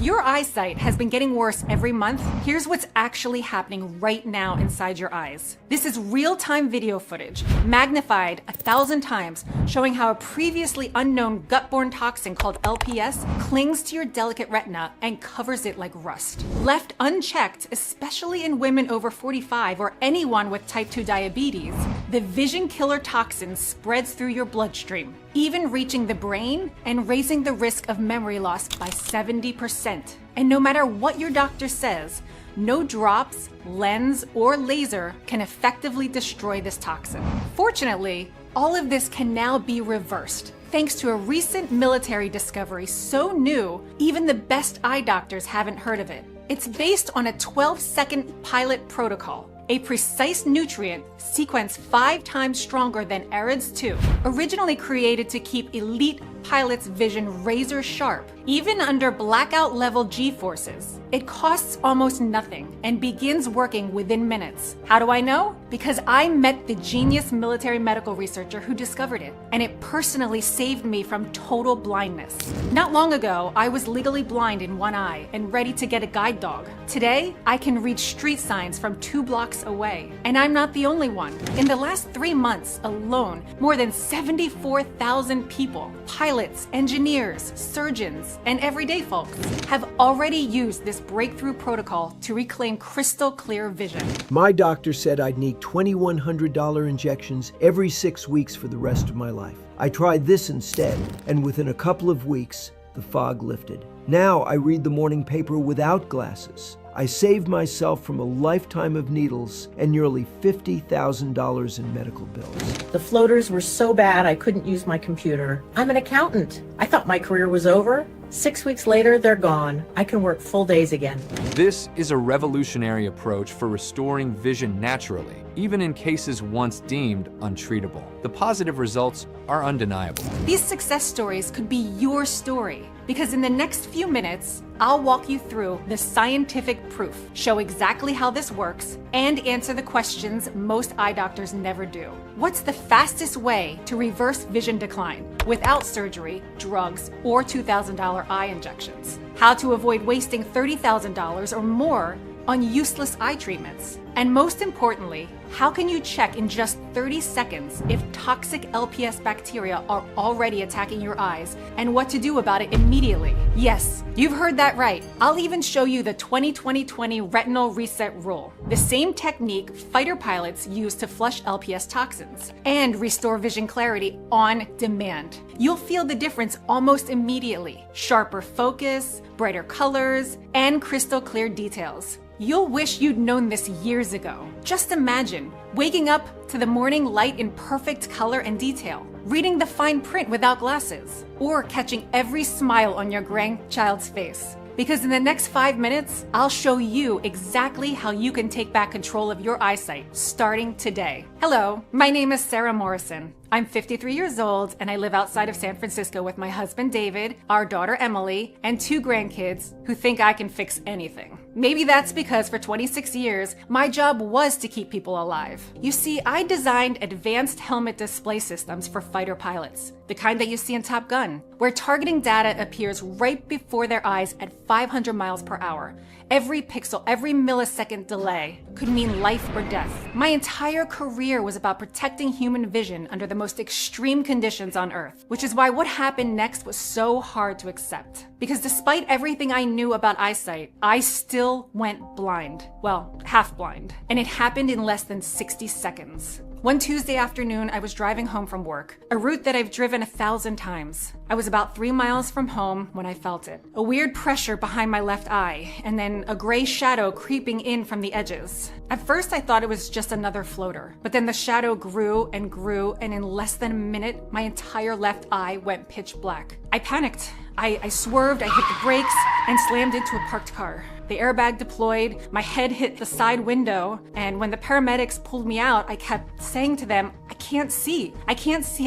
your eyesight has been getting worse every month, here's what's actually happening right now inside your eyes. This is real-time video footage, magnified 1,000 times, showing how a previously unknown gut-borne toxin called LPS clings to your delicate retina and covers it like rust. Left unchecked, especially in women over 45 or anyone with type 2 diabetes, the vision killer toxin spreads through your bloodstream, even reaching the brain and raising the risk of memory loss by 70%. And no matter what your doctor says, no drops, lens, or laser can effectively destroy this toxin. Fortunately, all of this can now be reversed, thanks to a recent military discovery so new, even the best eye doctors haven't heard of it. It's based on a 12-second pilot protocol, a precise nutrient sequence 5 times stronger than AREDS2, originally created to keep elite pilots' vision razor sharp, even under blackout level G-forces. It costs almost nothing and begins working within minutes. How do I know? Because I met the genius military medical researcher who discovered it, and it personally saved me from total blindness. Not long ago, I was legally blind in one eye and ready to get a guide dog. Today, I can read street signs from 2 blocks away. And I'm not the only one. In the last 3 months alone, more than 74,000 people, pilots, engineers, surgeons, and everyday folks have already used this breakthrough protocol to reclaim crystal clear vision. My doctor said I'd need $2,100 injections every 6 weeks for the rest of my life. I tried this instead, and within a couple of weeks, the fog lifted. Now I read the morning paper without glasses. I saved myself from a lifetime of needles and nearly $50,000 in medical bills. The floaters were so bad I couldn't use my computer. I'm an accountant. I thought my career was over. 6 weeks later, they're gone. I can work full days again. This is a revolutionary approach for restoring vision naturally, even in cases once deemed untreatable. The positive results are undeniable. These success stories could be your story, because in the next few minutes, I'll walk you through the scientific proof, show exactly how this works, and answer the questions most eye doctors never do. What's the fastest way to reverse vision decline without surgery, drugs, or $2,000 eye injections? How to avoid wasting $30,000 or more on useless eye treatments? And most importantly, how can you check in just 30 seconds if toxic LPS bacteria are already attacking your eyes and what to do about it immediately? Yes, you've heard that right. I'll even show you the 20-20-20 retinal reset rule, the same technique fighter pilots use to flush LPS toxins and restore vision clarity on demand. You'll feel the difference almost immediately. Sharper focus, brighter colors, and crystal clear details. You'll wish you'd known this years ago. Just imagine waking up to the morning light in perfect color and detail, reading the fine print without glasses, or catching every smile on your grandchild's face. Because in the next 5 minutes, I'll show you exactly how you can take back control of your eyesight starting today. Hello, my name is Sarah Morrison. I'm 53 years old and I live outside of San Francisco with my husband David, our daughter Emily, and 2 grandkids who think I can fix anything. Maybe that's because for 26 years, my job was to keep people alive. You see, I designed advanced helmet display systems for fighter pilots, the kind that you see in Top Gun, where targeting data appears right before their eyes at 500 miles per hour. Every pixel, every millisecond delay could mean life or death. My entire career was about protecting human vision under the most extreme conditions on Earth, which is why what happened next was so hard to accept. Because despite everything I knew about eyesight, I still went blind. Well, half blind. And it happened in less than 60 seconds. One Tuesday afternoon, I was driving home from work, a route that I've driven 1,000 times. I was about 3 miles from home when I felt it. A weird pressure behind my left eye, and then a gray shadow creeping in from the edges. At first, I thought it was just another floater, but then the shadow grew, and in less than a minute, my entire left eye went pitch black. I panicked. I swerved, I hit the brakes, and slammed into a parked car. The airbag deployed, my head hit the side window, and when the paramedics pulled me out, I kept saying to them, I can't see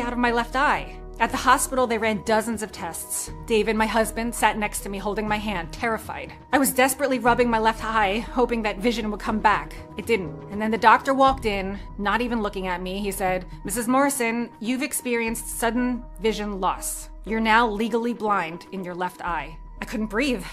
out of my left eye. At the hospital, they ran dozens of tests. David, my husband, sat next to me holding my hand, terrified. I was desperately rubbing my left eye, hoping that vision would come back. It didn't. And then the doctor walked in, not even looking at me. He said, Mrs. Morrison, you've experienced sudden vision loss. You're now legally blind in your left eye. I couldn't breathe.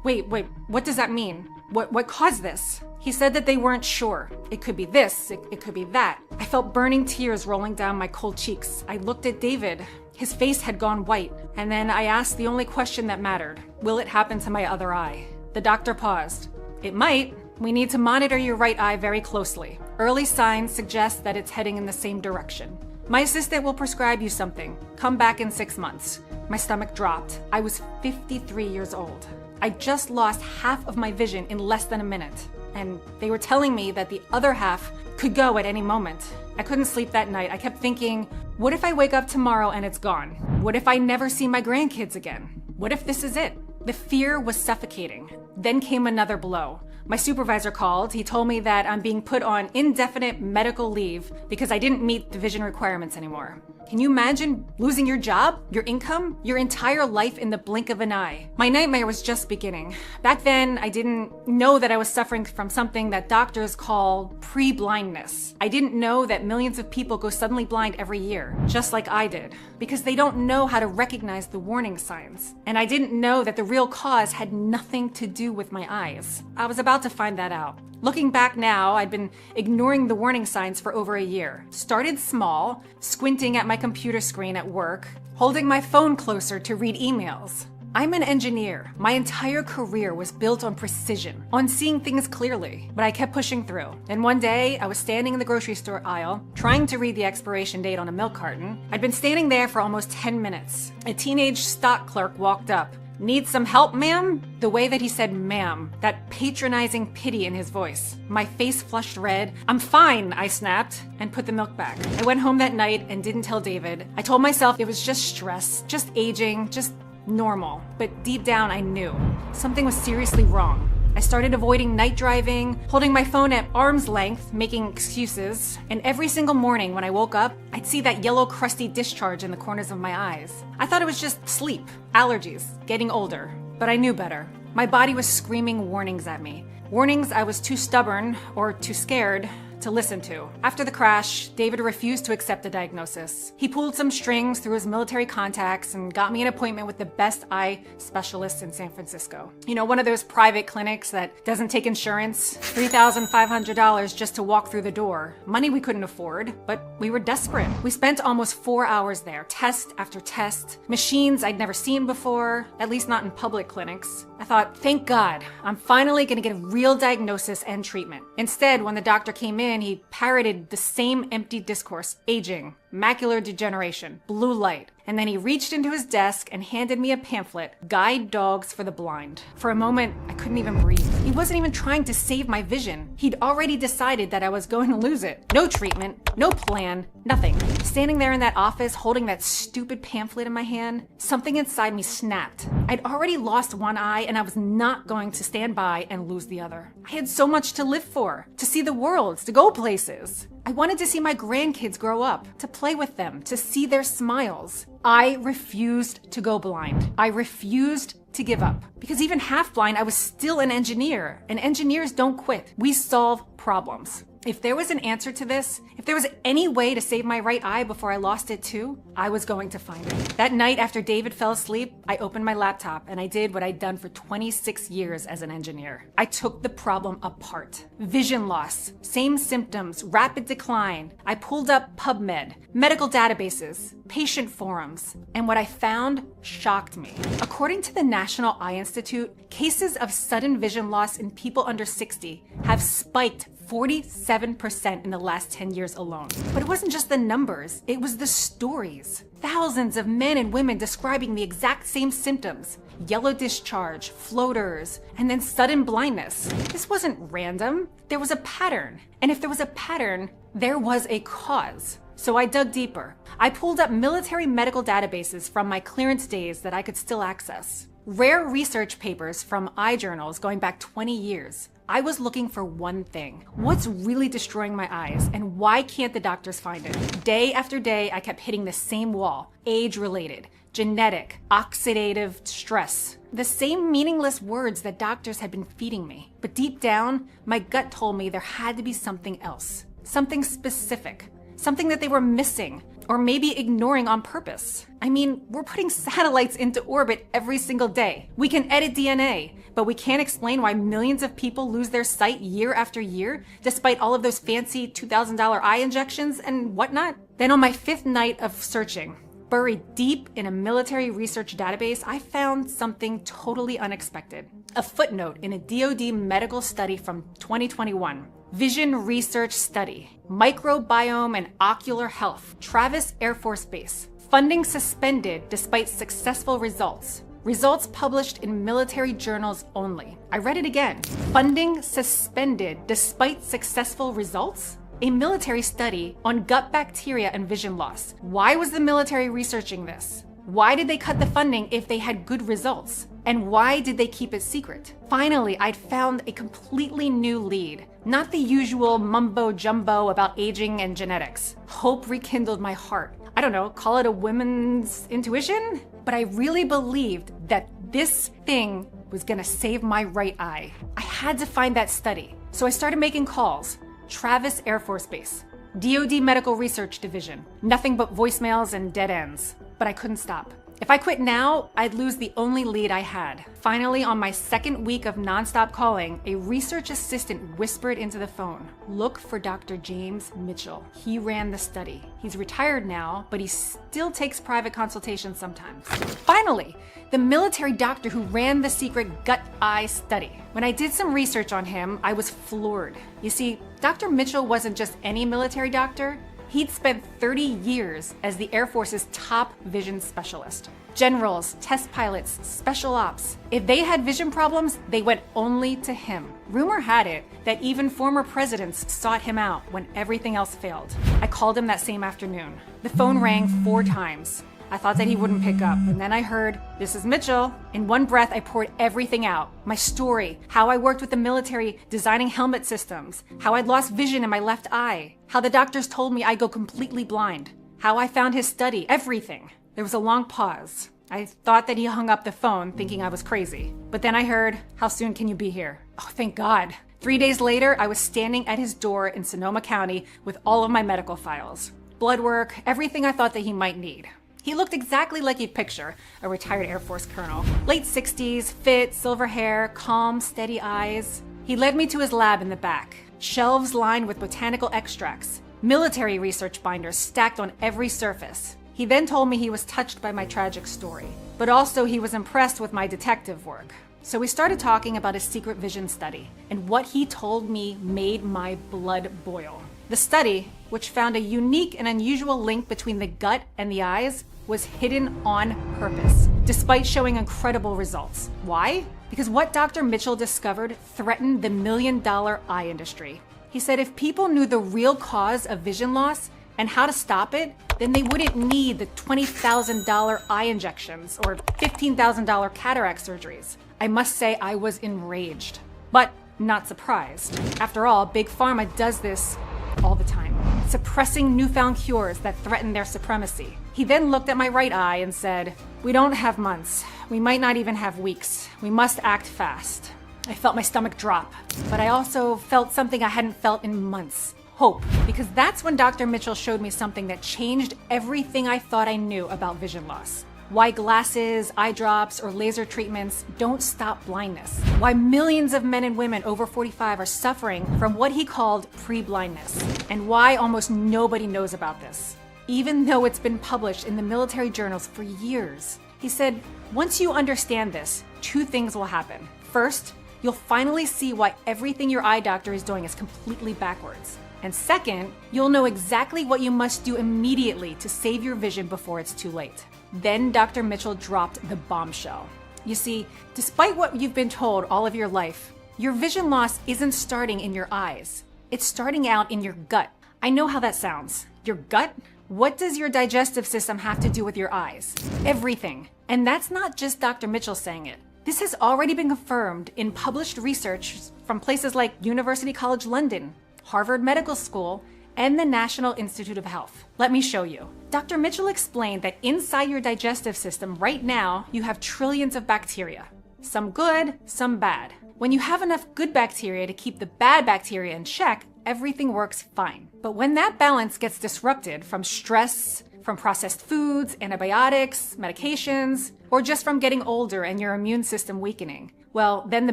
Wait, what does that mean? What caused this? He said that they weren't sure. It could be this, it could be that. I felt burning tears rolling down my cold cheeks. I looked at David. His face had gone white. And then I asked the only question that mattered. Will it happen to my other eye? The doctor paused. It might. We need to monitor your right eye very closely. Early signs suggest that it's heading in the same direction. My assistant will prescribe you something. Come back in 6 months. My stomach dropped. I was 53 years old. I just lost half of my vision in less than a minute. And they were telling me that the other half could go at any moment. I couldn't sleep that night. I kept thinking, what if I wake up tomorrow and it's gone? What if I never see my grandkids again? What if this is it? The fear was suffocating. Then came another blow. My supervisor called. He told me that I'm being put on indefinite medical leave because I didn't meet the vision requirements anymore. Can you imagine losing your job, your income, your entire life in the blink of an eye? My nightmare was just beginning. Back then, I didn't know that I was suffering from something that doctors call pre-blindness. I didn't know that millions of people go suddenly blind every year, just like I did, because they don't know how to recognize the warning signs. And I didn't know that the real cause had nothing to do with my eyes. I was about to find that out. Looking back now, I'd been ignoring the warning signs for over a year. Started small, squinting at my computer screen at work, holding my phone closer to read emails. I'm an engineer. My entire career was built on precision, on seeing things clearly, but I kept pushing through. And one day, I was standing in the grocery store aisle, trying to read the expiration date on a milk carton. I'd been standing there for almost 10 minutes. A teenage stock clerk walked up. Need some help, ma'am? The way that he said ma'am, that patronizing pity in his voice. My face flushed red. I'm fine, I snapped, and put the milk back. I went home that night and didn't tell David. I told myself it was just stress, just aging, just normal. But deep down, I knew something was seriously wrong. I started avoiding night driving, holding my phone at arm's length, making excuses. And every single morning when I woke up, I'd see that yellow crusty discharge in the corners of my eyes. I thought it was just sleep, allergies, getting older. But I knew better. My body was screaming warnings at me. Warnings I was too stubborn or too scared to listen to. After the crash, David refused to accept the diagnosis. He pulled some strings through his military contacts and got me an appointment with the best eye specialist in San Francisco. You know, one of those private clinics that doesn't take insurance, $3,500 just to walk through the door. Money we couldn't afford, but we were desperate. We spent almost 4 hours there, test after test, machines I'd never seen before, at least not in public clinics. I thought, thank God, I'm finally gonna get a real diagnosis and treatment. Instead, when the doctor came in, he parroted the same empty discourse: aging, macular degeneration, blue light. And then he reached into his desk and handed me a pamphlet, Guide Dogs for the Blind. For a moment, I couldn't even breathe. He wasn't even trying to save my vision. He'd already decided that I was going to lose it. No treatment, no plan, nothing. Standing there in that office, holding that stupid pamphlet in my hand, something inside me snapped. I'd already lost one eye and I was not going to stand by and lose the other. I had so much to live for, to see the world, to go places. I wanted to see my grandkids grow up, to play with them, to see their smiles. I refused to go blind. I refused to give up. Because even half blind, I was still an engineer, and engineers don't quit. We solve problems. If there was an answer to this, if there was any way to save my right eye before I lost it too, I was going to find it. That night after David fell asleep, I opened my laptop and I did what I'd done for 26 years as an engineer. I took the problem apart. Vision loss, same symptoms, rapid decline. I pulled up PubMed, medical databases, patient forums, and what I found shocked me. According to the National Eye Institute, cases of sudden vision loss in people under 60 have spiked 47% in the last 10 years alone. But it wasn't just the numbers, it was the stories. Thousands of men and women describing the exact same symptoms: yellow discharge, floaters, and then sudden blindness. This wasn't random, there was a pattern. And if there was a pattern, there was a cause. So I dug deeper. I pulled up military medical databases from my clearance days that I could still access. Rare research papers from eye journals going back 20 years. I was looking for one thing. What's really destroying my eyes, and why can't the doctors find it? Day after day, I kept hitting the same wall. Age-related, genetic, oxidative stress. The same meaningless words that doctors had been feeding me. But deep down, my gut told me there had to be something else. Something specific. Something that they were missing, Or maybe ignoring on purpose. I mean, we're putting satellites into orbit every single day. We can edit DNA, but we can't explain why millions of people lose their sight year after year, despite all of those fancy $2,000 eye injections and whatnot. Then on my 5th night of searching, buried deep in a military research database, I found something totally unexpected. A footnote in a DoD medical study from 2021. Vision Research Study, Microbiome and Ocular Health, Travis Air Force Base. Funding suspended despite successful results. Results published in military journals only. I read it again. Funding suspended despite successful results? A military study on gut bacteria and vision loss. Why was the military researching this? Why did they cut the funding if they had good results? And why did they keep it secret? Finally, I'd found a completely new lead. Not the usual mumbo jumbo about aging and genetics. Hope rekindled my heart. I don't know, call it a woman's intuition? But I really believed that this thing was gonna save my right eye. I had to find that study. So I started making calls. Travis Air Force Base, DoD Medical Research Division. Nothing but voicemails and dead ends. But I couldn't stop. If I quit now, I'd lose the only lead I had. Finally, on my 2nd week of nonstop calling, a research assistant whispered into the phone, "Look for Dr. James Mitchell. He ran the study. He's retired now, but he still takes private consultations sometimes." Finally, the military doctor who ran the secret gut eye study. When I did some research on him, I was floored. You see, Dr. Mitchell wasn't just any military doctor. He'd spent 30 years as the Air Force's top vision specialist. Generals, test pilots, special ops. If they had vision problems, they went only to him. Rumor had it that even former presidents sought him out when everything else failed. I called him that same afternoon. The phone rang 4 times. I thought that he wouldn't pick up, and then I heard, "This is Mitchell." In one breath, I poured everything out. My story, how I worked with the military designing helmet systems, how I'd lost vision in my left eye, how the doctors told me I'd go completely blind, how I found his study, everything. There was a long pause. I thought that he hung up the phone, thinking I was crazy. But then I heard, "How soon can you be here?" Oh, thank God. 3 days later, I was standing at his door in Sonoma County with all of my medical files, blood work, everything I thought that he might need. He looked exactly like you'd picture a retired Air Force colonel. Late 60s, fit, silver hair, calm, steady eyes. He led me to his lab in the back. Shelves lined with botanical extracts. Military research binders stacked on every surface. He then told me he was touched by my tragic story, but also he was impressed with my detective work. So we started talking about his secret vision study, and what he told me made my blood boil. The study, which found a unique and unusual link between the gut and the eyes, was hidden on purpose, despite showing incredible results. Why? Because what Dr. Mitchell discovered threatened the $1 million eye industry. He said if people knew the real cause of vision loss and how to stop it, then they wouldn't need the $20,000 eye injections or $15,000 cataract surgeries. I must say I was enraged, but not surprised. After all, Big Pharma does this all the time, suppressing newfound cures that threaten their supremacy. He then looked at my right eye and said, "We don't have months. We might not even have weeks. We must act fast." I felt my stomach drop, but I also felt something I hadn't felt in months. Hope, because that's when Dr. Mitchell showed me something that changed everything I thought I knew about vision loss. Why glasses, eye drops, or laser treatments don't stop blindness. Why millions of men and women over 45 are suffering from what he called pre-blindness. And why almost nobody knows about this, even though it's been published in the military journals for years. He said, once you understand this, 2 things will happen. First, you'll finally see why everything your eye doctor is doing is completely backwards. And second, you'll know exactly what you must do immediately to save your vision before it's too late. Then Dr. Mitchell dropped the bombshell. You see, despite what you've been told all of your life, your vision loss isn't starting in your eyes. It's starting out in your gut. I know how that sounds. Your gut? What does your digestive system have to do with your eyes? Everything. And that's not just Dr. Mitchell saying it. This has already been confirmed in published research from places like University College London, Harvard Medical School, and the National Institute of Health. Let me show you. Dr. Mitchell explained that inside your digestive system right now, you have trillions of bacteria. Some good, some bad. When you have enough good bacteria to keep the bad bacteria in check, everything works fine. But when that balance gets disrupted from stress, from from processed foods, antibiotics, medications, or just from getting older and your immune system weakening. Well, then the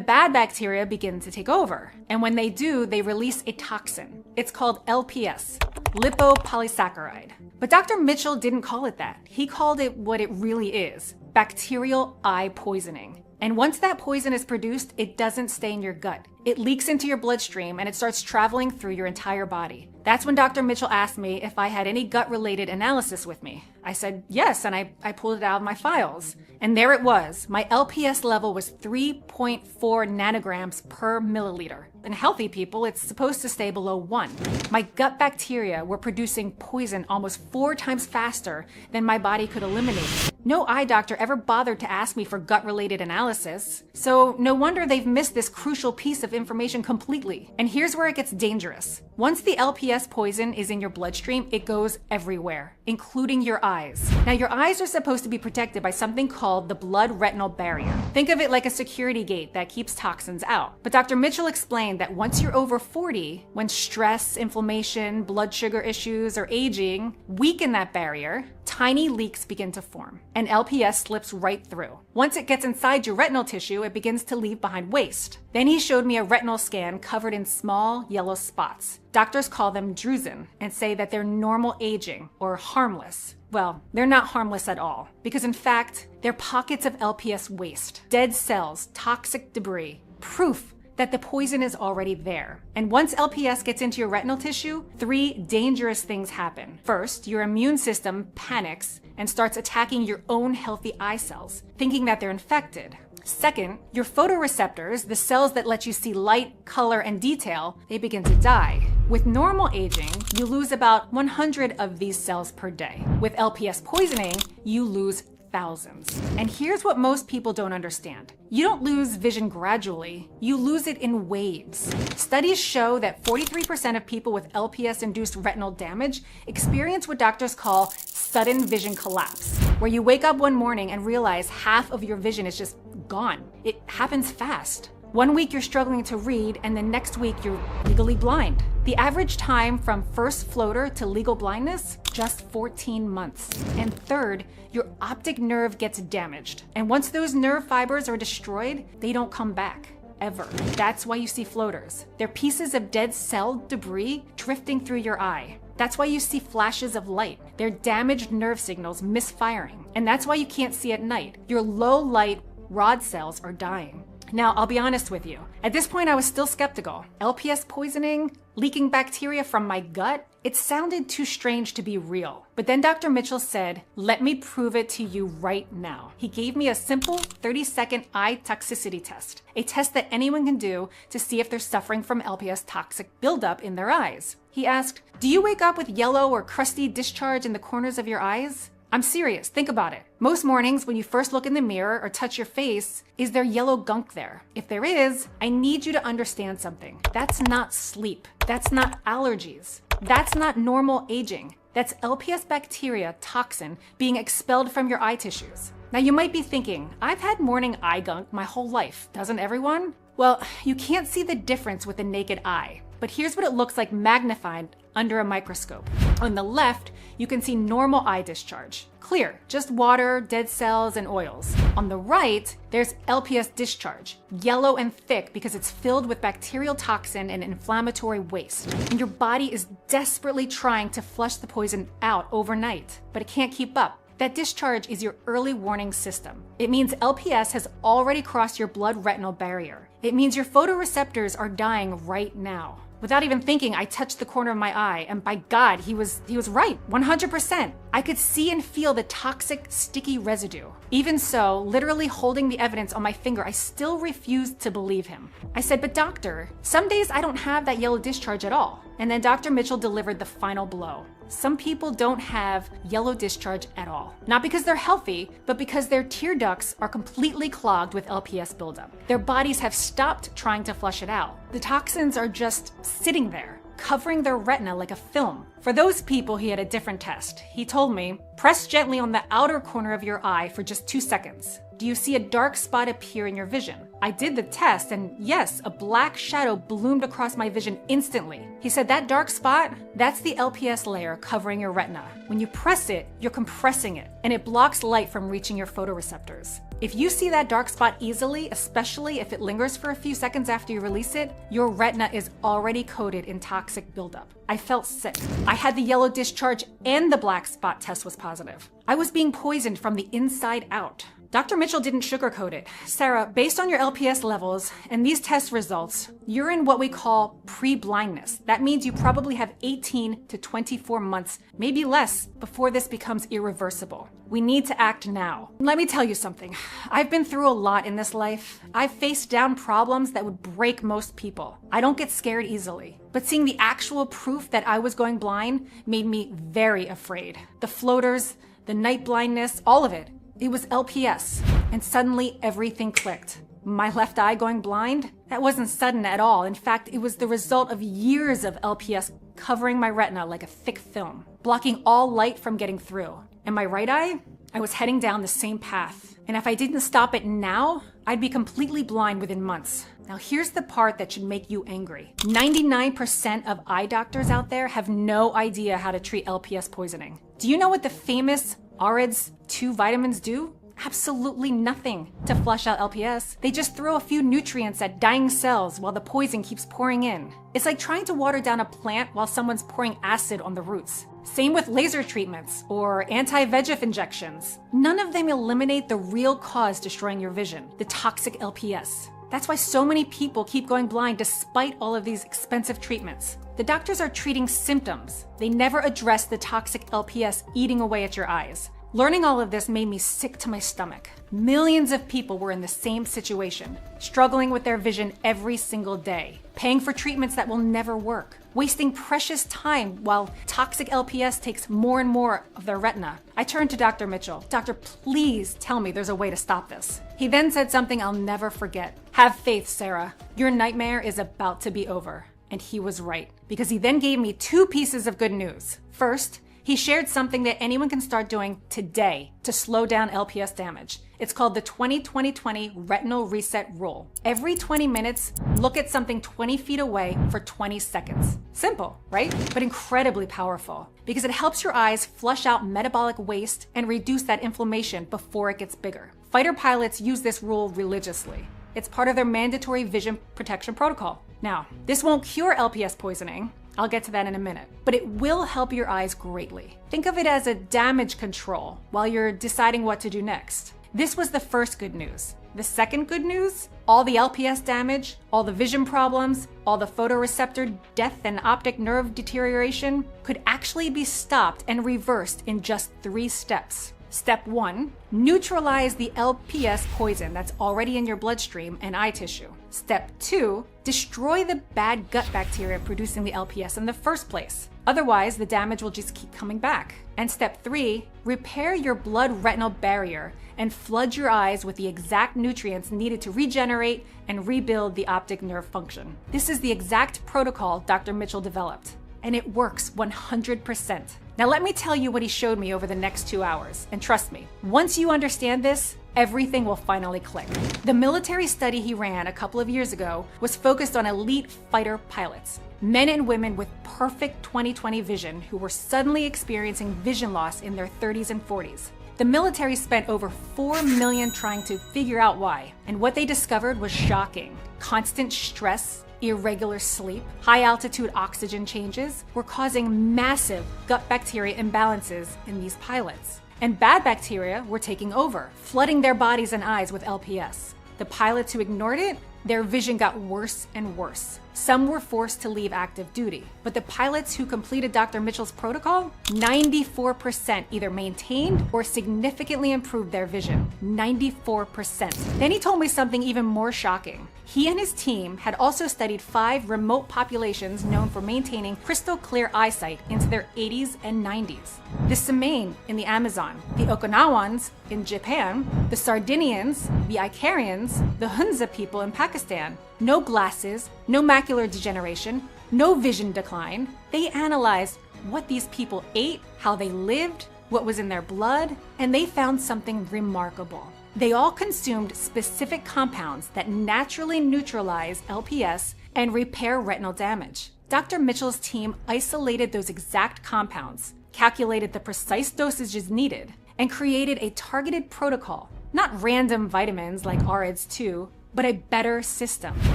bad bacteria begin to take over. And when they do, they release a toxin. It's called LPS, lipopolysaccharide. But Dr. Mitchell didn't call it that. He called it what it really is, bacterial eye poisoning. And once that poison is produced, it doesn't stay in your gut. It leaks into your bloodstream and it starts traveling through your entire body. That's when Dr. Mitchell asked me if I had any gut-related analysis with me. I said yes, and I pulled it out of my files. And there it was. My LPS level was 3.4 nanograms per milliliter. In healthy people, it's supposed to stay below 1. My gut bacteria were producing poison almost 4 times faster than my body could eliminate. No eye doctor ever bothered to ask me for gut-related analysis. So no wonder they've missed this crucial piece of information completely. And here's where it gets dangerous. Once the LPS poison is in your bloodstream, it goes everywhere, including your eyes. Now, your eyes are supposed to be protected by something called the blood-retinal barrier. Think of it like a security gate that keeps toxins out. But Dr. Mitchell explained that once you're over 40, when stress, inflammation, blood sugar issues, or aging weaken that barrier, tiny leaks begin to form, and LPS slips right through. Once it gets inside your retinal tissue, it begins to leave behind waste. Then he showed me a retinal scan covered in small yellow spots. Doctors call them drusen and say that they're normal aging or harmless. Well, they're not harmless at all, because in fact, they're pockets of LPS waste, dead cells, toxic debris, proof that the poison is already there. And once LPS gets into your retinal tissue, 3 dangerous things happen. First, your immune system panics and starts attacking your own healthy eye cells, thinking that they're infected. Second, your photoreceptors, the cells that let you see light, color, and detail, they begin to die. With normal aging, you lose about 100 of these cells per day. With LPS poisoning, you lose thousands. And here's what most people don't understand. You don't lose vision gradually, you lose it in waves. Studies show that 43% of people with LPS-induced retinal damage experience what doctors call sudden vision collapse, where you wake up one morning and realize half of your vision is just gone. It happens fast. One week you're struggling to read, and the next week you're legally blind. The average time from first floater to legal blindness, just 14 months. And third, your optic nerve gets damaged. And once those nerve fibers are destroyed, they don't come back, ever. That's why you see floaters. They're pieces of dead cell debris drifting through your eye. That's why you see flashes of light. They're damaged nerve signals misfiring. And that's why you can't see at night. Your low light rod cells are dying. Now, I'll be honest with you. At this point, I was still skeptical. LPS poisoning, leaking bacteria from my gut, it sounded too strange to be real. But then Dr. Mitchell said, let me prove it to you right now. He gave me a simple 30-second eye toxicity test, a test that anyone can do to see if they're suffering from LPS toxic buildup in their eyes. He asked, do you wake up with yellow or crusty discharge in the corners of your eyes? I'm serious, think about it. Most mornings when you first look in the mirror or touch your face, is there yellow gunk there? If there is, I need you to understand something. That's not sleep. That's not allergies. That's not normal aging. That's LPS bacteria toxin being expelled from your eye tissues. Now you might be thinking, I've had morning eye gunk my whole life, doesn't everyone? Well, you can't see the difference with the naked eye. But here's what it looks like magnified under a microscope. On the left, you can see normal eye discharge. Clear, just water, dead cells, and oils. On the right, there's LPS discharge, yellow and thick because it's filled with bacterial toxin and inflammatory waste. And your body is desperately trying to flush the poison out overnight, but it can't keep up. That discharge is your early warning system. It means LPS has already crossed your blood-retinal barrier. It means your photoreceptors are dying right now. Without even thinking, I touched the corner of my eye, and by God, he was right, 100%. I could see and feel the toxic, sticky residue. Even so, literally holding the evidence on my finger, I still refused to believe him. I said, but doctor, some days I don't have that yellow discharge at all. And then Dr. Mitchell delivered the final blow. Some people don't have yellow discharge at all. Not because they're healthy, but because their tear ducts are completely clogged with LPS buildup. Their bodies have stopped trying to flush it out. The toxins are just sitting there, covering their retina like a film. For those people, he had a different test. He told me, press gently on the outer corner of your eye for just 2 seconds. Do you see a dark spot appear in your vision? I did the test, and yes, a black shadow bloomed across my vision instantly. He said that dark spot, that's the LPS layer covering your retina. When you press it, you're compressing it, and it blocks light from reaching your photoreceptors. If you see that dark spot easily, especially if it lingers for a few seconds after you release it, your retina is already coated in toxic buildup. I felt sick. I had the yellow discharge and the black spot test was positive. I was being poisoned from the inside out. Dr. Mitchell didn't sugarcoat it. Sarah, based on your LPS levels and these test results, you're in what we call pre-blindness. That means you probably have 18 to 24 months, maybe less, before this becomes irreversible. We need to act now. Let me tell you something. I've been through a lot in this life. I've faced down problems that would break most people. I don't get scared easily. But seeing the actual proof that I was going blind made me very afraid. The floaters, the night blindness, all of it. It was LPS, and suddenly everything clicked. My left eye going blind? That wasn't sudden at all. In fact, it was the result of years of LPS covering my retina like a thick film, blocking all light from getting through. And my right eye? I was heading down the same path. And if I didn't stop it now, I'd be completely blind within months. Now here's the part that should make you angry. 99% of eye doctors out there have no idea how to treat LPS poisoning. Do you know what the famous AREDS 2 vitamins do? Absolutely nothing to flush out LPS. They just throw a few nutrients at dying cells while the poison keeps pouring in. It's like trying to water down a plant while someone's pouring acid on the roots. Same with laser treatments or anti-VEGF injections. None of them eliminate the real cause destroying your vision, the toxic LPS. That's why so many people keep going blind despite all of these expensive treatments. The doctors are treating symptoms. They never address the toxic LPS eating away at your eyes. Learning all of this made me sick to my stomach. Millions of people were in the same situation, struggling with their vision every single day, paying for treatments that will never work, wasting precious time while toxic LPS takes more and more of their retina. I turned to Dr. Mitchell. Doctor, please tell me there's a way to stop this. He then said something I'll never forget. Have faith, Sarah. Your nightmare is about to be over. And he was right, because he then gave me 2 pieces of good news. First, he shared something that anyone can start doing today to slow down LPS damage. It's called the 20-20-20 Retinal Reset Rule. Every 20 minutes, look at something 20 feet away for 20 seconds. Simple, right? But incredibly powerful, because it helps your eyes flush out metabolic waste and reduce that inflammation before it gets bigger. Fighter pilots use this rule religiously. It's part of their mandatory vision protection protocol. Now, this won't cure LPS poisoning. I'll get to that in a minute, but it will help your eyes greatly. Think of it as a damage control while you're deciding what to do next. This was the first good news. The second good news, all the LPS damage, all the vision problems, all the photoreceptor death and optic nerve deterioration could actually be stopped and reversed in just 3 steps. Step 1, neutralize the LPS poison that's already in your bloodstream and eye tissue. Step 2, destroy the bad gut bacteria producing the LPS in the first place. Otherwise, the damage will just keep coming back. And step 3, repair your blood-retinal barrier and flood your eyes with the exact nutrients needed to regenerate and rebuild the optic nerve function. This is the exact protocol Dr. Mitchell developed, and it works 100%. Now let me tell you what he showed me over the next 2 hours. And trust me, once you understand this, everything will finally click. The military study he ran a couple of years ago was focused on elite fighter pilots, men and women with perfect 20/20 vision who were suddenly experiencing vision loss in their 30s and 40s. The military spent over $4 million trying to figure out why, and what they discovered was shocking. Constant stress, irregular sleep, high altitude oxygen changes were causing massive gut bacteria imbalances in these pilots. And bad bacteria were taking over, flooding their bodies and eyes with LPS. The pilots who ignored it, their vision got worse and worse. Some were forced to leave active duty. But the pilots who completed Dr. Mitchell's protocol, 94% either maintained or significantly improved their vision. 94%. Then he told me something even more shocking. He and his team had also studied 5 remote populations known for maintaining crystal clear eyesight into their 80s and 90s. The Semaine in the Amazon, the Okinawans in Japan, the Sardinians, the Icarians, the Hunza people in Pakistan. No glasses, no macular degeneration, no vision decline. They analyzed what these people ate, how they lived, what was in their blood, and they found something remarkable. They all consumed specific compounds that naturally neutralize LPS and repair retinal damage. Dr. Mitchell's team isolated those exact compounds, calculated the precise dosages needed, and created a targeted protocol. Not random vitamins like REDS2, but a better system.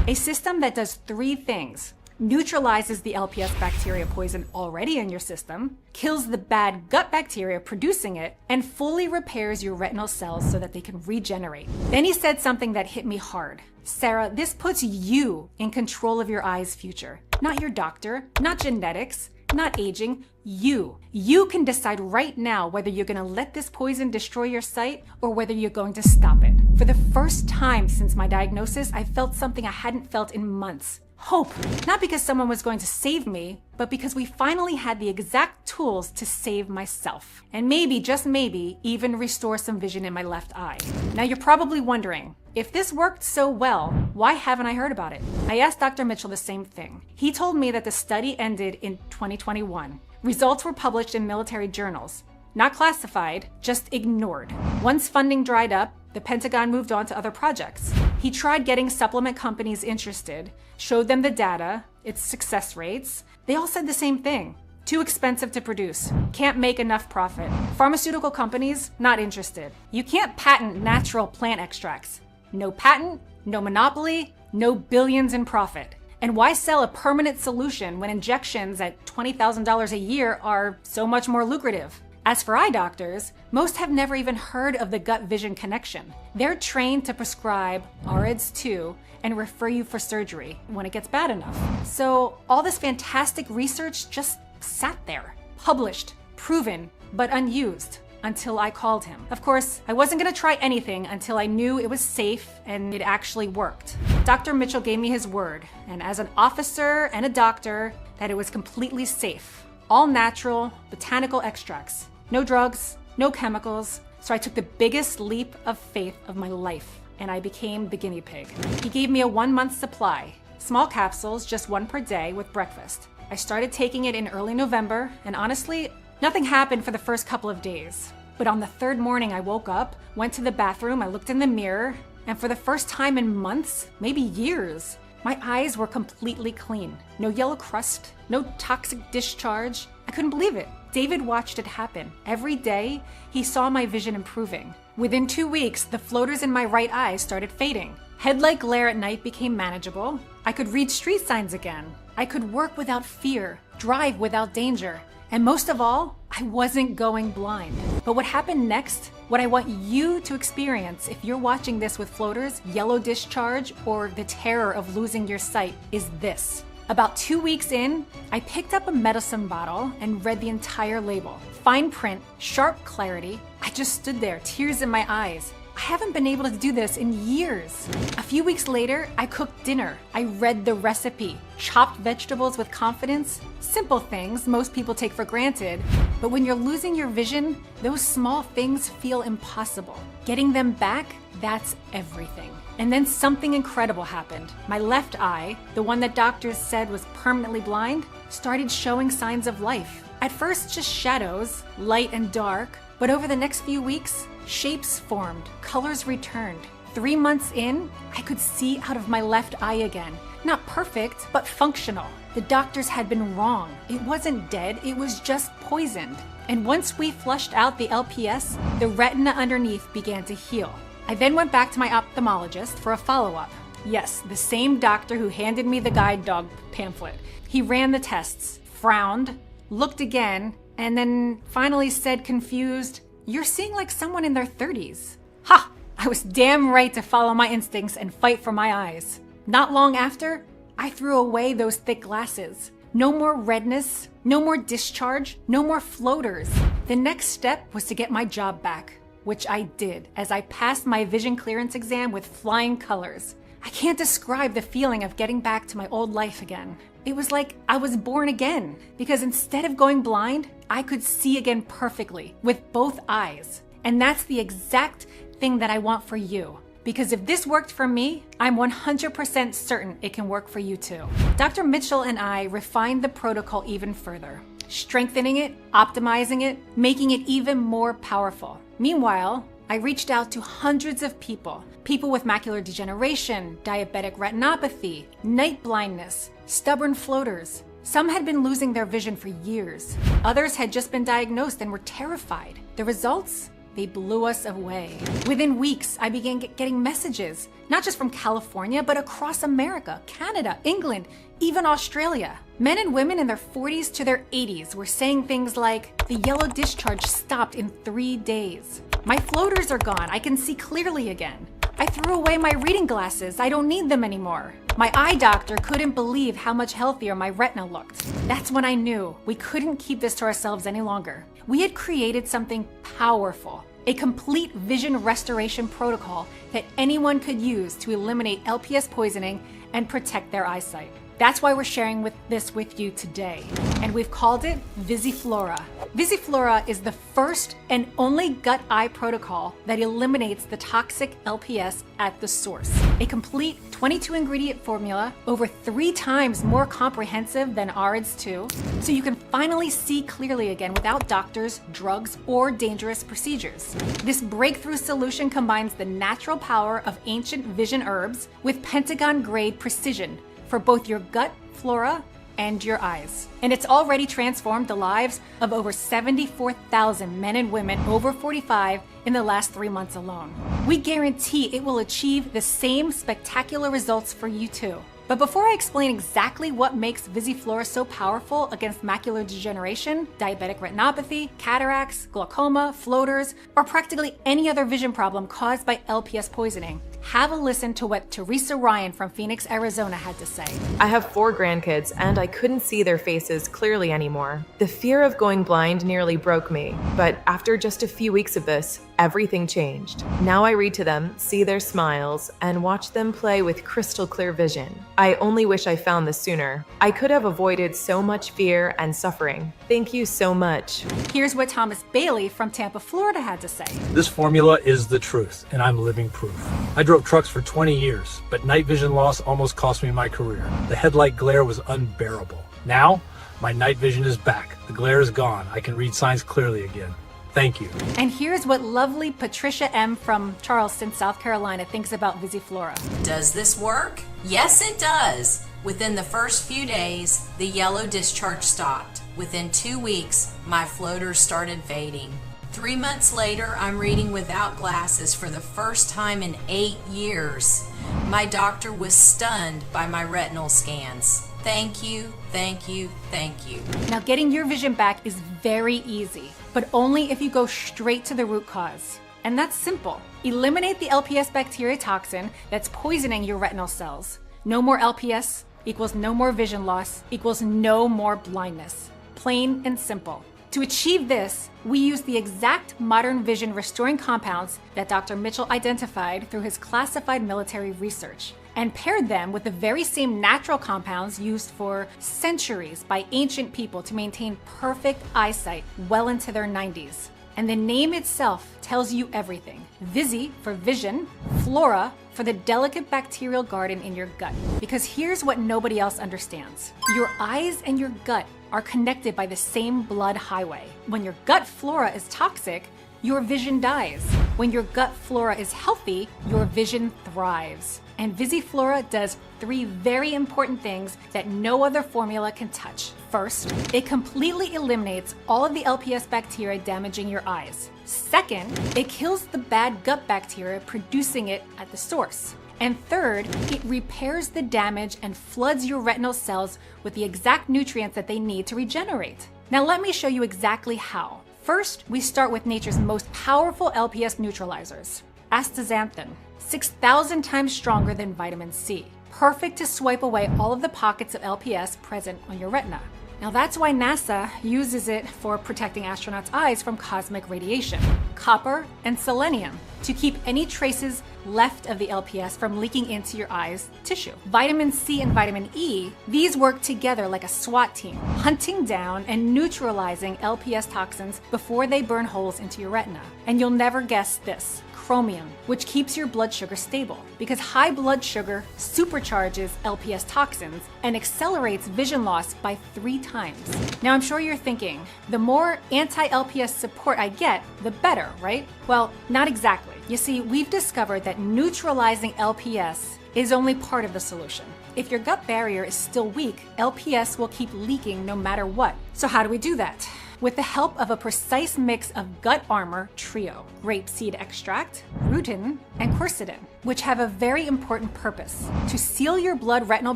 A system that does 3 things: neutralizes the LPS bacteria poison already in your system, kills the bad gut bacteria producing it, and fully repairs your retinal cells so that they can regenerate. Then he said something that hit me hard. Sarah, this puts you in control of your eye's future. Not your doctor, not genetics, not aging, you. You can decide right now whether you're gonna let this poison destroy your sight or whether you're going to stop it. For the first time since my diagnosis, I felt something I hadn't felt in months. Hope. Not because someone was going to save me, but because we finally had the exact tools to save myself. And maybe, just maybe, even restore some vision in my left eye. Now you're probably wondering, if this worked so well, why haven't I heard about it? I asked Dr. Mitchell the same thing. He told me that the study ended in 2021. Results were published in military journals. Not classified, just ignored. Once funding dried up, the Pentagon moved on to other projects. He tried getting supplement companies interested, showed them the data, its success rates. They all said the same thing. Too expensive to produce. Can't make enough profit. Pharmaceutical companies, not interested. You can't patent natural plant extracts. No patent, no monopoly, no billions in profit. And why sell a permanent solution when injections at $20,000 a year are so much more lucrative? As for eye doctors, most have never even heard of the gut-vision connection. They're trained to prescribe REDS2 and refer you for surgery when it gets bad enough. So all this fantastic research just sat there, published, proven, but unused until I called him. Of course, I wasn't gonna try anything until I knew it was safe and it actually worked. Dr. Mitchell gave me his word, and as an officer and a doctor, that it was completely safe. All natural, botanical extracts. No drugs, no chemicals, so I took the biggest leap of faith of my life, and I became the guinea pig. He gave me a 1-month supply, small capsules, just 1 per day with breakfast. I started taking it in early November, and honestly, nothing happened for the first couple of days. But on the 3rd morning I woke up, went to the bathroom, I looked in the mirror, and for the first time in months, maybe years, my eyes were completely clean. No yellow crust, no toxic discharge. I couldn't believe it. David watched it happen. Every day, he saw my vision improving. Within 2 weeks, the floaters in my right eye started fading. Headlight glare at night became manageable. I could read street signs again. I could work without fear, drive without danger. And most of all, I wasn't going blind. But what happened next, what I want you to experience if you're watching this with floaters, yellow discharge, or the terror of losing your sight, is this. About 2 weeks in, I picked up a medicine bottle and read the entire label. Fine print, sharp clarity. I just stood there, tears in my eyes. I haven't been able to do this in years. A few weeks later, I cooked dinner. I read the recipe, chopped vegetables with confidence. Simple things most people take for granted, but when you're losing your vision, those small things feel impossible. Getting them back, that's everything. And then something incredible happened. My left eye, the one that doctors said was permanently blind, started showing signs of life. At first, just shadows, light and dark, but over the next few weeks, shapes formed, colors returned. 3 months in, I could see out of my left eye again. Not perfect, but functional. The doctors had been wrong. It wasn't dead, it was just poisoned. And once we flushed out the LPS, the retina underneath began to heal. I then went back to my ophthalmologist for a follow-up. Yes, the same doctor who handed me the guide dog pamphlet. He ran the tests, frowned, looked again, and then finally said confused, "You're seeing like someone in their 30s. Ha! I was damn right to follow my instincts and fight for my eyes. Not long after, I threw away those thick glasses. No more redness, no more discharge, no more floaters. The next step was to get my job back, which I did as I passed my vision clearance exam with flying colors. I can't describe the feeling of getting back to my old life again. It was like I was born again, because instead of going blind, I could see again perfectly with both eyes. And that's the exact thing that I want for you. Because if this worked for me, I'm 100% certain it can work for you too. Dr. Mitchell and I refined the protocol even further, strengthening it, optimizing it, making it even more powerful. Meanwhile, I reached out to hundreds of people with macular degeneration, diabetic retinopathy, night blindness, stubborn floaters. Some had been losing their vision for years. Others had just been diagnosed and were terrified. The results? They blew us away. Within weeks, I began getting messages, not just from California, but across America, Canada, England, even Australia. Men and women in their 40s to their 80s were saying things like, the yellow discharge stopped in 3 days. My floaters are gone. I can see clearly again. I threw away my reading glasses. I don't need them anymore. My eye doctor couldn't believe how much healthier my retina looked. That's when I knew we couldn't keep this to ourselves any longer. We had created something powerful, a complete vision restoration protocol that anyone could use to eliminate LPS poisoning and protect their eyesight. That's why we're sharing this with you today. And we've called it VisiFlora. VisiFlora is the first and only gut-eye protocol that eliminates the toxic LPS at the source. A complete 22-ingredient formula, over 3 times more comprehensive than AREDS 2, so you can finally see clearly again without doctors, drugs, or dangerous procedures. This breakthrough solution combines the natural power of ancient vision herbs with Pentagon-grade precision for both your gut flora and your eyes. And it's already transformed the lives of over 74,000 men and women over 45 in the last 3 months alone. We guarantee it will achieve the same spectacular results for you too. But before I explain exactly what makes VisiFlora so powerful against macular degeneration, diabetic retinopathy, cataracts, glaucoma, floaters, or practically any other vision problem caused by LPS poisoning, have a listen to what Teresa Ryan from Phoenix, Arizona had to say. I have 4 grandkids and I couldn't see their faces clearly anymore. The fear of going blind nearly broke me, but after just a few weeks of this, everything changed. Now I read to them, see their smiles, and watch them play with crystal clear vision. I only wish I found this sooner. I could have avoided so much fear and suffering. Thank you so much. Here's what Thomas Bailey from Tampa, Florida had to say. This formula is the truth, and I'm living proof. I drove trucks for 20 years, but night vision loss almost cost me my career. The headlight glare was unbearable. Now, my night vision is back. The glare is gone. I can read signs clearly again. Thank you. And here's what lovely Patricia M. from Charleston, South Carolina thinks about VisiFlora. Does this work? Yes, it does. Within the first few days, the yellow discharge stopped. Within 2 weeks, my floaters started fading. 3 months later, I'm reading without glasses for the first time in 8 years. My doctor was stunned by my retinal scans. Thank you, thank you, thank you. Now, getting your vision back is very easy, but only if you go straight to the root cause. And that's simple. Eliminate the LPS bacteria toxin that's poisoning your retinal cells. No more LPS equals no more vision loss equals no more blindness. Plain and simple. To achieve this, we use the exact modern vision restoring compounds that Dr. Mitchell identified through his classified military research, and paired them with the very same natural compounds used for centuries by ancient people to maintain perfect eyesight well into their 90s. And the name itself tells you everything. Visi for vision, Flora for the delicate bacterial garden in your gut. Because here's what nobody else understands. Your eyes and your gut are connected by the same blood highway. When your gut flora is toxic, your vision dies. When your gut flora is healthy, your vision thrives. And VisiFlora does 3 very important things that no other formula can touch. First, it completely eliminates all of the LPS bacteria damaging your eyes. Second, it kills the bad gut bacteria producing it at the source. And third, it repairs the damage and floods your retinal cells with the exact nutrients that they need to regenerate. Now let me show you exactly how. First, we start with nature's most powerful LPS neutralizers, astaxanthin, 6,000 times stronger than vitamin C, perfect to swipe away all of the pockets of LPS present on your retina. Now that's why NASA uses it for protecting astronauts' eyes from cosmic radiation. Copper and selenium to keep any traces left of the LPS from leaking into your eye's tissue. Vitamin C and vitamin E, these work together like a SWAT team, hunting down and neutralizing LPS toxins before they burn holes into your retina. And you'll never guess this. chromium, which keeps your blood sugar stable, because high blood sugar supercharges LPS toxins and accelerates vision loss by 3 times. Now I'm sure you're thinking, the more anti-LPS support I get, the better, right? Well, not exactly. You see, we've discovered that neutralizing LPS is only part of the solution. If your gut barrier is still weak, LPS will keep leaking no matter what. So how do we do that? With the help of a precise mix of gut armor trio, grapeseed extract, rutin, and quercetin, which have a very important purpose: to seal your blood-retinal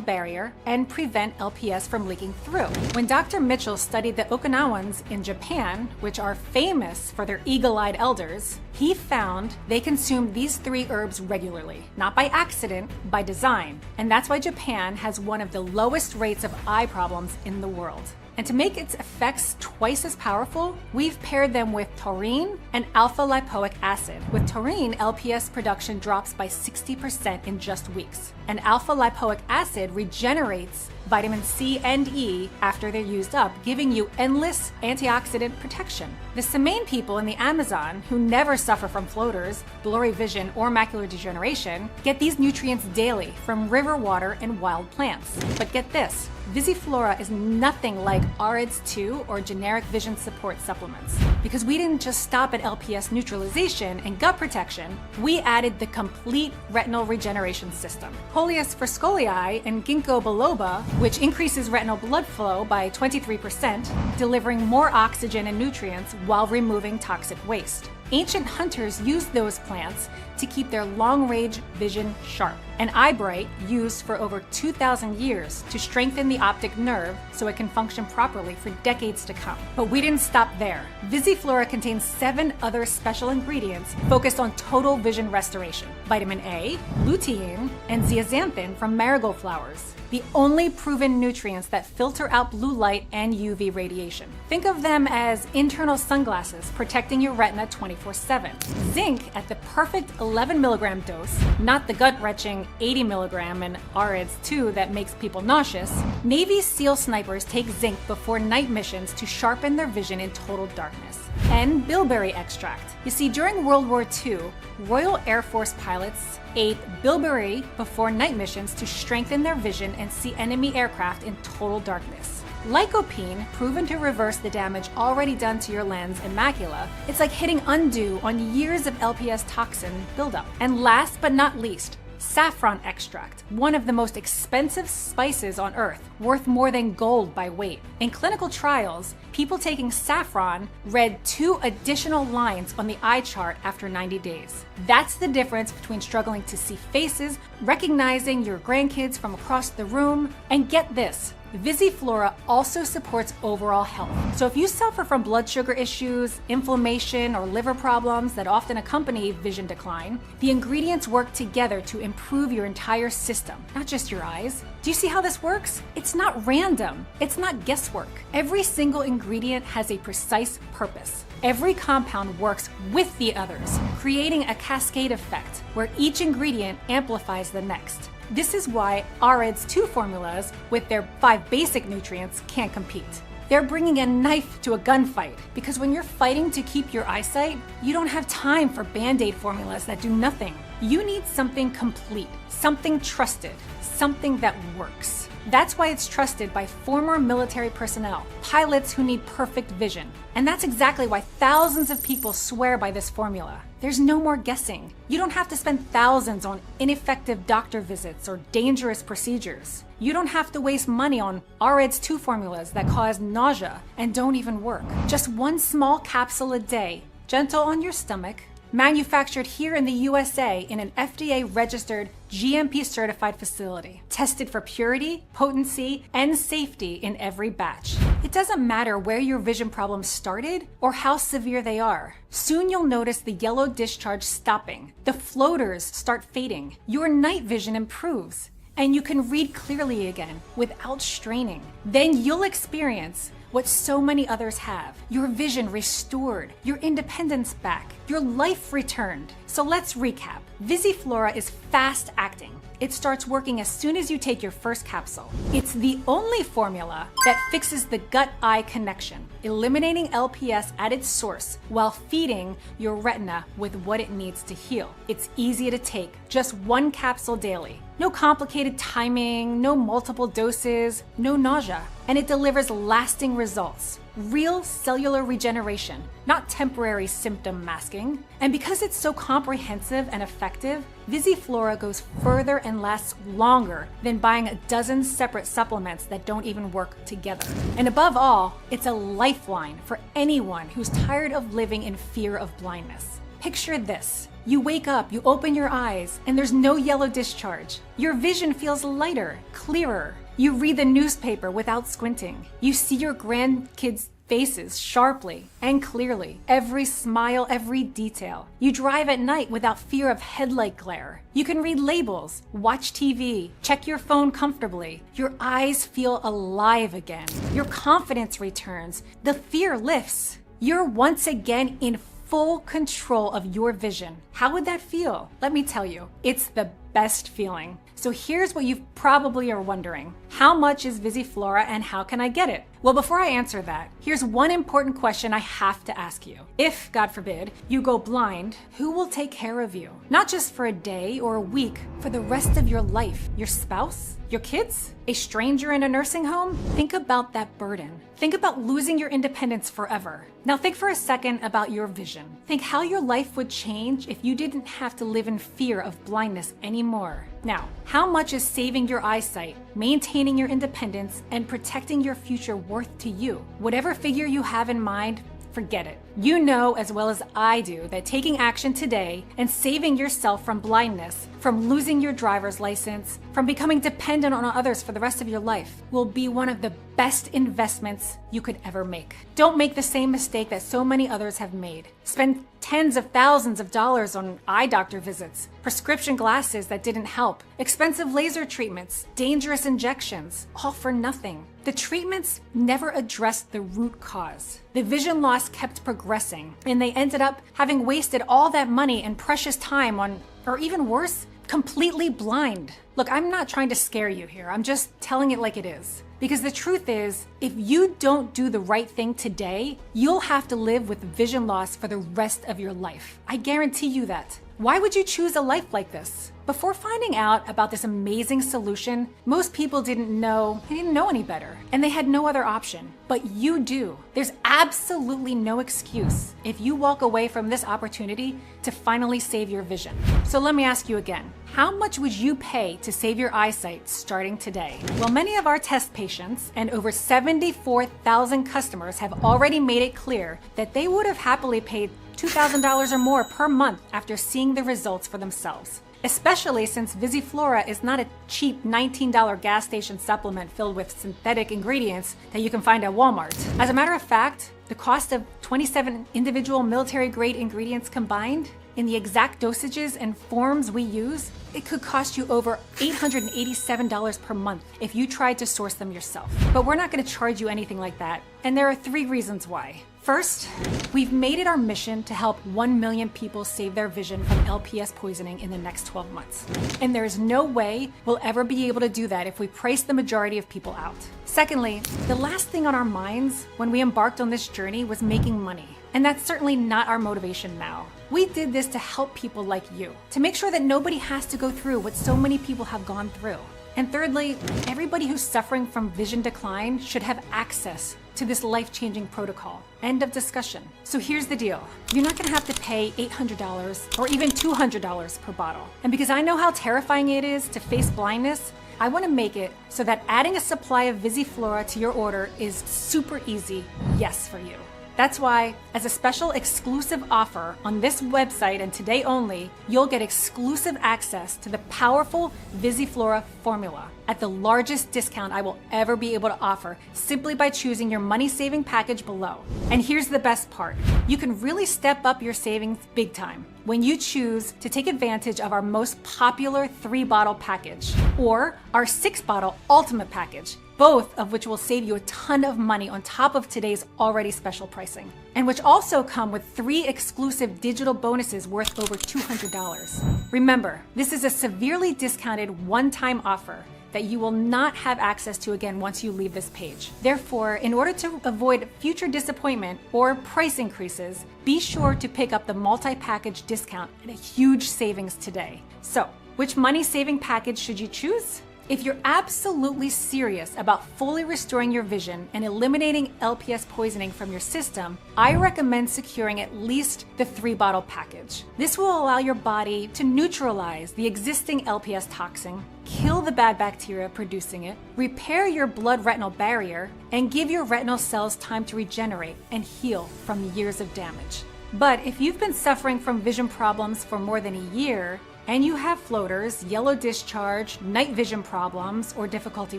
barrier and prevent LPS from leaking through. When Dr. Mitchell studied the Okinawans in Japan, which are famous for their eagle-eyed elders, he found they consumed these 3 herbs regularly, not by accident, by design. And that's why Japan has one of the lowest rates of eye problems in the world. And to make its effects twice as powerful, we've paired them with taurine and alpha-lipoic acid. With taurine, LPS production drops by 60% in just weeks. And alpha-lipoic acid regenerates vitamin C and E after they're used up, giving you endless antioxidant protection. The Semaine people in the Amazon, who never suffer from floaters, blurry vision, or macular degeneration, get these nutrients daily from river water and wild plants. But get this, Visiflora is nothing like REDS2 or generic vision support supplements. Because we didn't just stop at LPS neutralization and gut protection, we added the complete retinal regeneration system. Coleus frescolii and ginkgo biloba, which increases retinal blood flow by 23%, delivering more oxygen and nutrients while removing toxic waste. Ancient hunters used those plants to keep their long-range vision sharp. And eyebright used for over 2,000 years to strengthen the optic nerve so it can function properly for decades to come. But we didn't stop there. Visiflora contains 7 other special ingredients focused on total vision restoration: vitamin A, lutein, and zeaxanthin from marigold flowers, the only proven nutrients that filter out blue light and UV radiation. Think of them as internal sunglasses protecting your retina 24/7. Zinc at the perfect 11 milligram dose, not the gut-wrenching 80 milligram and REDS2 that makes people nauseous. Navy SEAL snipers take zinc before night missions to sharpen their vision in total darkness. And bilberry extract. You see, during World War II, Royal Air Force pilots ate bilberry before night missions to strengthen their vision and see enemy aircraft in total darkness. Lycopene, proven to reverse the damage already done to your lens and macula, it's like hitting undo on years of LPS toxin buildup. And last but not least, saffron extract, one of the most expensive spices on earth, worth more than gold by weight. In clinical trials, people taking saffron read 2 additional lines on the eye chart after 90 days. That's the difference between struggling to see faces, recognizing your grandkids from across the room, and get this, Visiflora also supports overall health. So if you suffer from blood sugar issues, inflammation, or liver problems that often accompany vision decline, the ingredients work together to improve your entire system, not just your eyes. Do you see how this works? It's not random. It's not guesswork. Every single ingredient has a precise purpose. Every compound works with the others, creating a cascade effect where each ingredient amplifies the next. This is why REDS2 formulas, with their 5 basic nutrients, can't compete. They're bringing a knife to a gunfight, because when you're fighting to keep your eyesight, you don't have time for Band-Aid formulas that do nothing. You need something complete, something trusted, something that works. That's why it's trusted by former military personnel, pilots who need perfect vision. And that's exactly why thousands of people swear by this formula. There's no more guessing. You don't have to spend thousands on ineffective doctor visits or dangerous procedures. You don't have to waste money on REDS2 formulas that cause nausea and don't even work. Just 1 small capsule a day, gentle on your stomach, manufactured here in the USA in an FDA-registered, GMP-certified facility, tested for purity, potency, and safety in every batch. It doesn't matter where your vision problems started or how severe they are. Soon you'll notice the yellow discharge stopping, the floaters start fading, your night vision improves, and you can read clearly again without straining. Then you'll experience what so many others have: your vision restored, your independence back, your life returned. So let's recap. Visiflora is fast acting, It starts working as soon as you take your first capsule. It's the only formula that fixes the gut-eye connection, eliminating LPS at its source while feeding your retina with what it needs to heal. It's easy to take, just one capsule daily. No complicated timing, no multiple doses, no nausea. And it delivers lasting results. Real cellular regeneration, not temporary symptom masking. And because it's so comprehensive and effective, Visiflora goes further and lasts longer than buying a dozen separate supplements that don't even work together. And above all, it's a lifeline for anyone who's tired of living in fear of blindness. Picture this. You wake up, you open your eyes, and there's no yellow discharge. Your vision feels lighter, clearer. You read the newspaper without squinting. You see your grandkids' faces sharply and clearly. Every smile, every detail. You drive at night without fear of headlight glare. You can read labels, watch TV, check your phone comfortably. Your eyes feel alive again. Your confidence returns. The fear lifts. You're once again in full control of your vision. How would that feel? Let me tell you, it's the best feeling. So here's what you probably are wondering. How much is Visiflora and how can I get it? Well, before I answer that, here's one important question I have to ask you. If, God forbid, you go blind, who will take care of you? Not just for a day or a week, for the rest of your life. Your spouse? Your kids? A stranger in a nursing home? Think about that burden. Think about losing your independence forever. Now think for a second about your vision. Think how your life would change if you didn't have to live in fear of blindness anymore. Now, how much is saving your eyesight, maintaining your independence, and protecting your future worth to you? Whatever figure you have in mind, forget it. You know as well as I do that taking action today and saving yourself from blindness, from losing your driver's license, from becoming dependent on others for the rest of your life will be one of the best investments you could ever make. Don't make the same mistake that so many others have made. Spend tens of thousands of dollars on eye doctor visits, prescription glasses that didn't help, expensive laser treatments, dangerous injections, all for nothing. The treatments never addressed the root cause. The vision loss kept progressing, and they ended up having wasted all that money and precious time on, or even worse, completely blind. Look, I'm not trying to scare you here. I'm just telling it like it is. Because the truth is, if you don't do the right thing today, you'll have to live with vision loss for the rest of your life. I guarantee you that. Why would you choose a life like this? Before finding out about this amazing solution, most people didn't know any better, and they had no other option. But you do. There's absolutely no excuse if you walk away from this opportunity to finally save your vision. So let me ask you again, how much would you pay to save your eyesight starting today? Well, many of our test patients and over 74,000 customers have already made it clear that they would have happily paid $2,000 or more per month after seeing the results for themselves. Especially since Visiflora is not a cheap $19 gas station supplement filled with synthetic ingredients that you can find at Walmart. As a matter of fact, the cost of 27 individual military-grade ingredients combined in the exact dosages and forms we use, it could cost you over $887 per month if you tried to source them yourself. But we're not going to charge you anything like that, and there are 3 reasons why. First, we've made it our mission to help 1 million people save their vision from LPS poisoning in the next 12 months. And there is no way we'll ever be able to do that if we price the majority of people out. Secondly, the last thing on our minds when we embarked on this journey was making money. And that's certainly not our motivation now. We did this to help people like you, to make sure that nobody has to go through what so many people have gone through. And thirdly, everybody who's suffering from vision decline should have access to this life-changing protocol. End of discussion. So here's the deal. You're not gonna have to pay $800 or even $200 per bottle. And because I know how terrifying it is to face blindness, I wanna make it so that adding a supply of Visiflora to your order is super easy yes for you. That's why, as a special exclusive offer on this website and today only, you'll get exclusive access to the powerful Visiflora formula. at the largest discount I will ever be able to offer simply by choosing your money-saving package below. And here's the best part. You can really step up your savings big time when you choose to take advantage of our most popular 3-bottle package or our 6-bottle ultimate package, both of which will save you a ton of money on top of today's already special pricing, and which also come with 3 exclusive digital bonuses worth over $200. Remember, this is a severely discounted one-time offer that you will not have access to again once you leave this page. Therefore, in order to avoid future disappointment or price increases, be sure to pick up the multi-package discount at a huge savings today. So, which money-saving package should you choose? If you're absolutely serious about fully restoring your vision and eliminating LPS poisoning from your system, I recommend securing at least the 3-bottle package. This will allow your body to neutralize the existing LPS toxin, kill the bad bacteria producing it, repair your blood-retinal barrier, and give your retinal cells time to regenerate and heal from years of damage. But if you've been suffering from vision problems for more than a year, and you have floaters, yellow discharge, night vision problems, or difficulty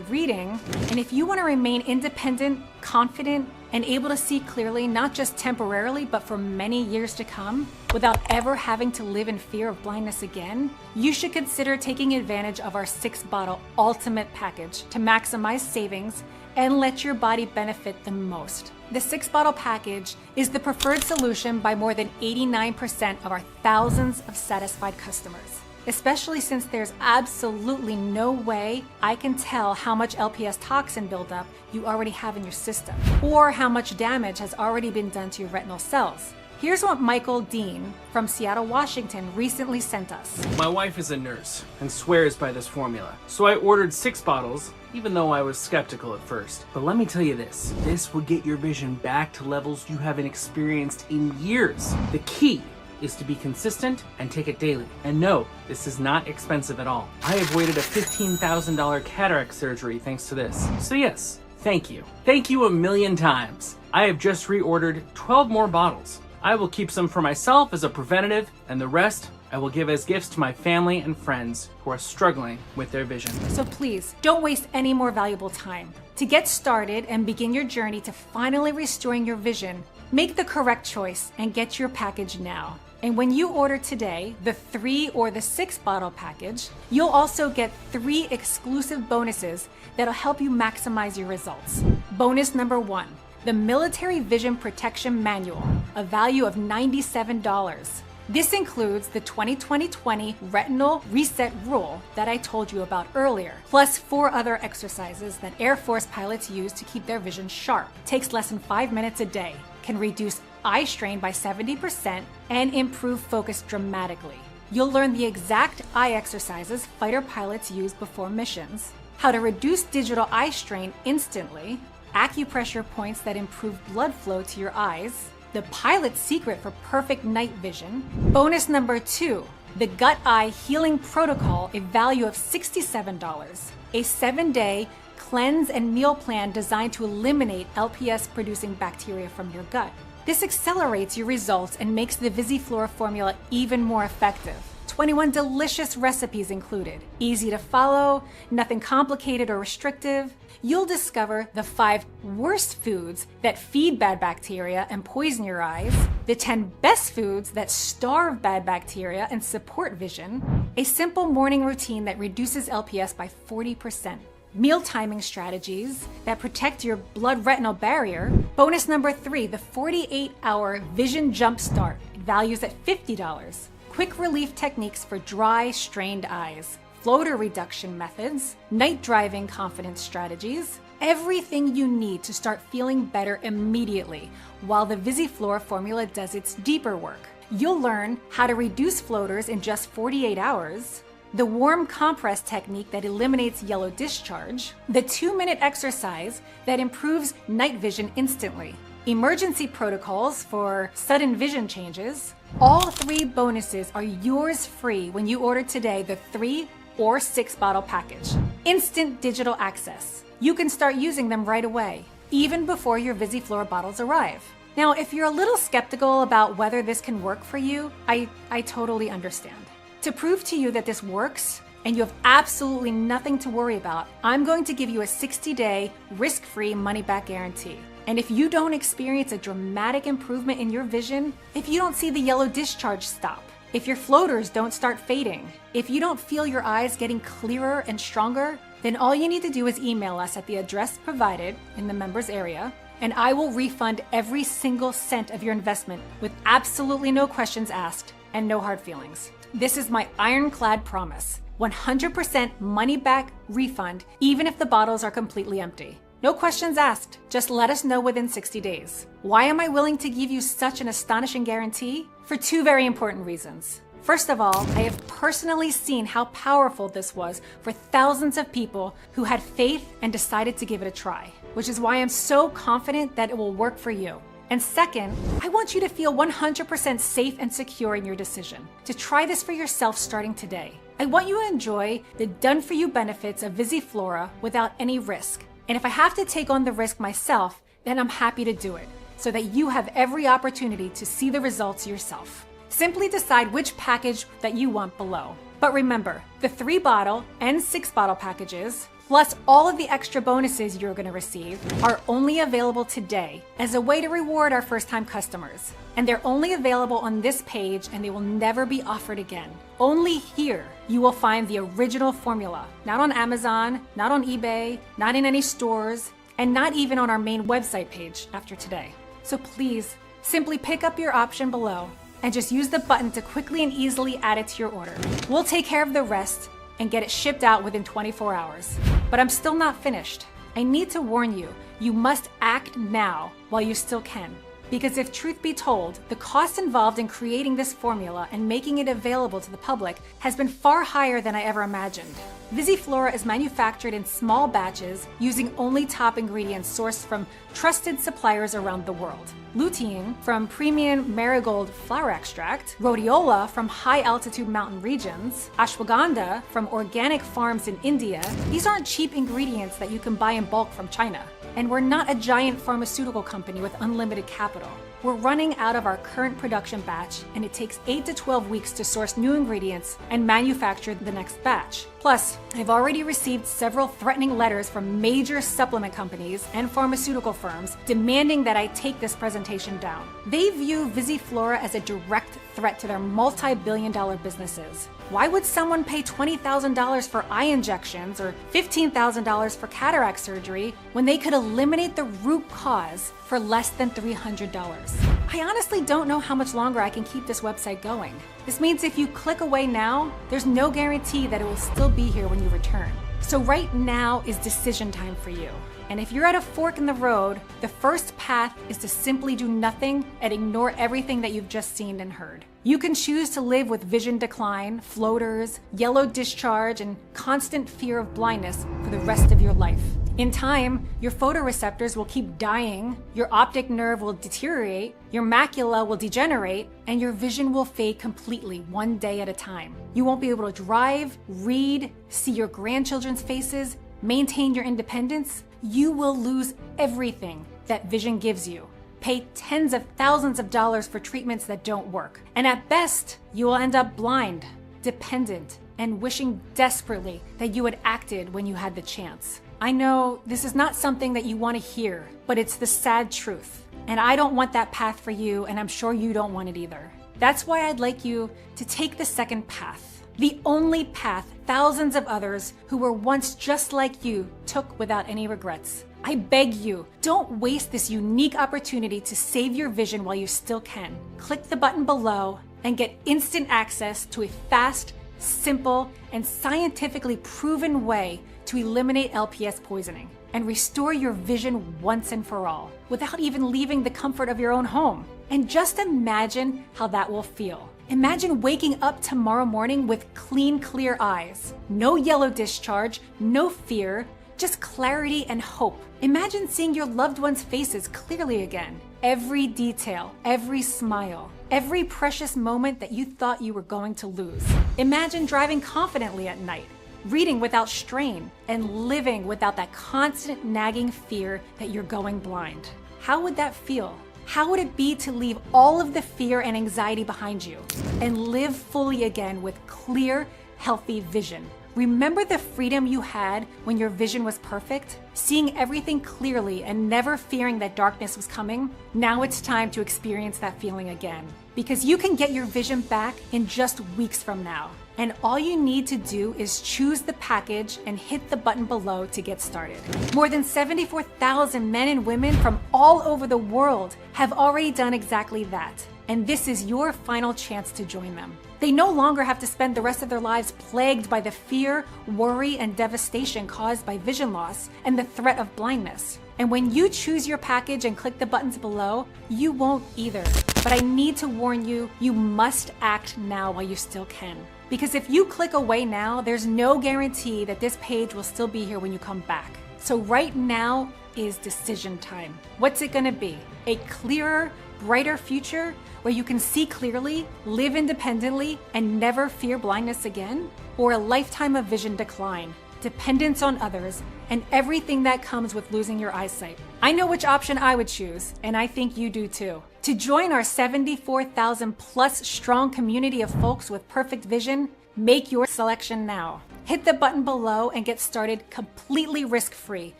reading, and if you want to remain independent, confident, and able to see clearly not just temporarily but for many years to come, without ever having to live in fear of blindness again, you should consider taking advantage of our 6-bottle ultimate package to maximize savings and let your body benefit the most. The 6-bottle package is the preferred solution by more than 89% of our thousands of satisfied customers, especially since there's absolutely no way I can tell how much LPS toxin buildup you already have in your system, or how much damage has already been done to your retinal cells. Here's what Michael Dean from Seattle, Washington recently sent us. My wife is a nurse and swears by this formula, so I ordered 6 bottles, even though I was skeptical at first. But let me tell you this will get your vision back to levels you haven't experienced in years. The key is to be consistent and take it daily. And no, this is not expensive at all. I avoided a $15,000 cataract surgery thanks to this. So yes, thank you. Thank you a million times. I have just reordered 12 more bottles. I will keep some for myself as a preventative, and the rest I will give as gifts to my family and friends who are struggling with their vision. So please, don't waste any more valuable time. To get started and begin your journey to finally restoring your vision, make the correct choice and get your package now. And when you order today, the 3 or the 6-bottle package, you'll also get 3 exclusive bonuses that'll help you maximize your results. Bonus number 1. The Military Vision Protection Manual, a value of $97. This includes the 20-20-20 Retinal Reset Rule that I told you about earlier, plus 4 other exercises that Air Force pilots use to keep their vision sharp. Takes less than 5 minutes a day, can reduce eye strain by 70%, and improve focus dramatically. You'll learn the exact eye exercises fighter pilots use before missions, how to reduce digital eye strain instantly, acupressure points that improve blood flow to your eyes, the pilot's secret for perfect night vision. Bonus number 2, the Gut Eye Healing Protocol, a value of $67. A 7-day cleanse and meal plan designed to eliminate LPS-producing bacteria from your gut. This accelerates your results and makes the VisiFlora formula even more effective. 21 delicious recipes included. Easy to follow, nothing complicated or restrictive. You'll discover the 5 worst foods that feed bad bacteria and poison your eyes, the 10 best foods that starve bad bacteria and support vision, a simple morning routine that reduces LPS by 40%, meal timing strategies that protect your blood-retinal barrier. Bonus number 3, the 48-hour Vision Jump Start, values at $50. Quick relief techniques for dry, strained eyes, floater reduction methods, night driving confidence strategies, everything you need to start feeling better immediately while the VisiFlora formula does its deeper work. You'll learn how to reduce floaters in just 48 hours, the warm compress technique that eliminates yellow discharge, the 2-minute exercise that improves night vision instantly, emergency protocols for sudden vision changes. All 3 bonuses are yours free when you order today the 3 or 6-bottle package. Instant digital access. You can start using them right away, even before your VisiFlora bottles arrive. Now, if you're a little skeptical about whether this can work for you, I totally understand. To prove to you that this works, and you have absolutely nothing to worry about, I'm going to give you a 60-day risk-free money-back guarantee. And if you don't experience a dramatic improvement in your vision, if you don't see the yellow discharge stop, if your floaters don't start fading, if you don't feel your eyes getting clearer and stronger, then all you need to do is email us at the address provided in the members area, and I will refund every single cent of your investment with absolutely no questions asked and no hard feelings. This is my ironclad promise. 100% money back refund, even if the bottles are completely empty. No questions asked. Just let us know within 60 days. Why am I willing to give you such an astonishing guarantee? For two very important reasons. First of all, I have personally seen how powerful this was for thousands of people who had faith and decided to give it a try, which is why I'm so confident that it will work for you. And second, I want you to feel 100% safe and secure in your decision to try this for yourself starting today. I want you to enjoy the done-for-you benefits of Visiflora without any risk. And if I have to take on the risk myself, then I'm happy to do it, so that you have every opportunity to see the results yourself. Simply decide which package that you want below. But remember, the 3-bottle and 6-bottle packages, plus all of the extra bonuses you're going to receive, are only available today as a way to reward our first-time customers. And they're only available on this page, and they will never be offered again. Only here you will find the original formula, not on Amazon, not on eBay, not in any stores, and not even on our main website page after today. So please, simply pick up your option below and just use the button to quickly and easily add it to your order. We'll take care of the rest and get it shipped out within 24 hours. But I'm still not finished. I need to warn you, you must act now while you still can. Because if truth be told, the cost involved in creating this formula and making it available to the public has been far higher than I ever imagined. Visiflora is manufactured in small batches using only top ingredients sourced from trusted suppliers around the world. Lutein from premium marigold flower extract, rhodiola from high-altitude mountain regions, ashwagandha from organic farms in India. These aren't cheap ingredients that you can buy in bulk from China. And we're not a giant pharmaceutical company with unlimited capital. We're running out of our current production batch, and it takes 8 to 12 weeks to source new ingredients and manufacture the next batch. Plus, I've already received several threatening letters from major supplement companies and pharmaceutical firms demanding that I take this presentation down. They view Visiflora as a direct threat to their multi-billion-dollar businesses. Why would someone pay $20,000 for eye injections or $15,000 for cataract surgery when they could eliminate the root cause for less than $300? I honestly don't know how much longer I can keep this website going. This means if you click away now, there's no guarantee that it will still be here when you return. So right now is decision time for you. And if you're at a fork in the road, the first path is to simply do nothing and ignore everything that you've just seen and heard. You can choose to live with vision decline, floaters, yellow discharge, and constant fear of blindness for the rest of your life. In time, your photoreceptors will keep dying, your optic nerve will deteriorate, your macula will degenerate, and your vision will fade completely one day at a time. You won't be able to drive, read, see your grandchildren's faces, maintain your independence. You will lose everything that vision gives you. Pay tens of thousands of dollars for treatments that don't work. And at best, you will end up blind, dependent, and wishing desperately that you had acted when you had the chance. I know this is not something that you want to hear, but it's the sad truth. And I don't want that path for you, and I'm sure you don't want it either. That's why I'd like you to take the second path. The only path thousands of others who were once just like you took without any regrets. I beg you, don't waste this unique opportunity to save your vision while you still can. Click the button below and get instant access to a fast, simple, and scientifically proven way to eliminate LPS poisoning and restore your vision once and for all, without even leaving the comfort of your own home. And just imagine how that will feel. Imagine waking up tomorrow morning with clean, clear eyes. No yellow discharge, no fear, just clarity and hope. Imagine seeing your loved ones' faces clearly again. Every detail, every smile, every precious moment that you thought you were going to lose. Imagine driving confidently at night, reading without strain, and living without that constant nagging fear that you're going blind. How would that feel? How would it be to leave all of the fear and anxiety behind you and live fully again with clear, healthy vision? Remember the freedom you had when your vision was perfect? Seeing everything clearly and never fearing that darkness was coming? Now it's time to experience that feeling again. Because you can get your vision back in just weeks from now. And all you need to do is choose the package and hit the button below to get started. More than 74,000 men and women from all over the world have already done exactly that. And this is your final chance to join them. They no longer have to spend the rest of their lives plagued by the fear, worry, and devastation caused by vision loss and the threat of blindness. And when you choose your package and click the buttons below, you won't either. But I need to warn you, you must act now while you still can. Because if you click away now, there's no guarantee that this page will still be here when you come back. So right now is decision time. What's it gonna be? A clearer, brighter future where you can see clearly, live independently, and never fear blindness again? Or a lifetime of vision decline, dependence on others, and everything that comes with losing your eyesight? I know which option I would choose, and I think you do too. To join our 74,000 plus strong community of folks with perfect vision, make your selection now. Hit the button below and get started completely risk-free